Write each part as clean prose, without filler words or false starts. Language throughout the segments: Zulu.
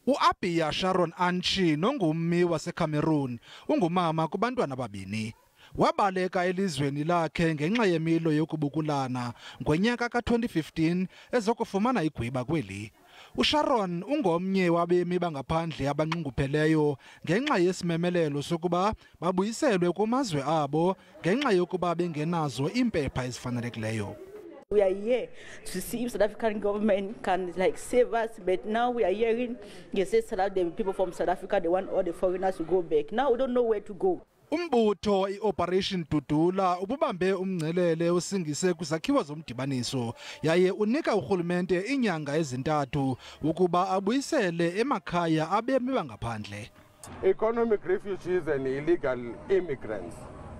U-Abia Sharon Anchi nongummi waseCameroon ungumama kubantwana ababini. Wabaleka elizweni lakhe ngenxa yemilo yokubukulana ngonyaka ka-2015 ezokufumana igwiba kweli. USharon ungomnye wabemi bangaphandle abanxungupheleyo ngenxa yesimemelelo sokuba babuyiselwe kumazwe abo ngenxa yokuba bengenazo iimpepha ezifanelekileyo. We are here to see if South African government can save us, but now we are hearing they say the people from South Africa they want all the foreigners to go back. Now we don't know where to go. Umbutho iOperation Dudula ububambe umngcelele usingise kwisakhiwo zomdibaniso yaye unika urhulumente inyanga ezintathu ukuba abuyisele emakhaya abemi bangaphandle. Economic refugees and illegal immigrants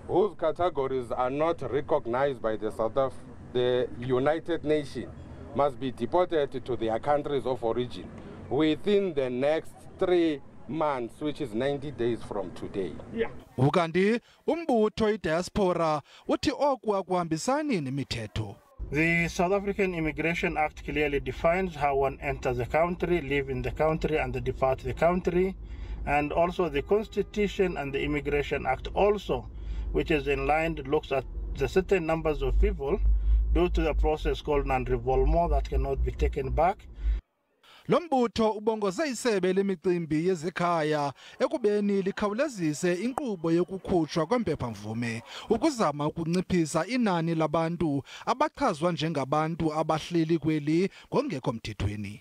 whose categories are not recognized by the United Nations must be deported to their countries of origin within the next 3 months, which is 90 days from today. Ukanti umbutho idiaspora uthi oku akuhambisani nemithetho. The South African Immigration Act clearly defines how one enters the country, live in the country and depart the country, and also the Constitution and the Immigration Act also, which is in line, looks at the certain numbers of people due to the process called non-revolvement that cannot be taken back. Lombutho ubongoze isebe lemicimbi yezekhaya ekubeni likhawulezise inkqubo yokukhutshwa kwempephamvume ukuzama ukunciphisa inani labantu abachazwa njengabantu abahleli kweli ngokungekho mthethweni.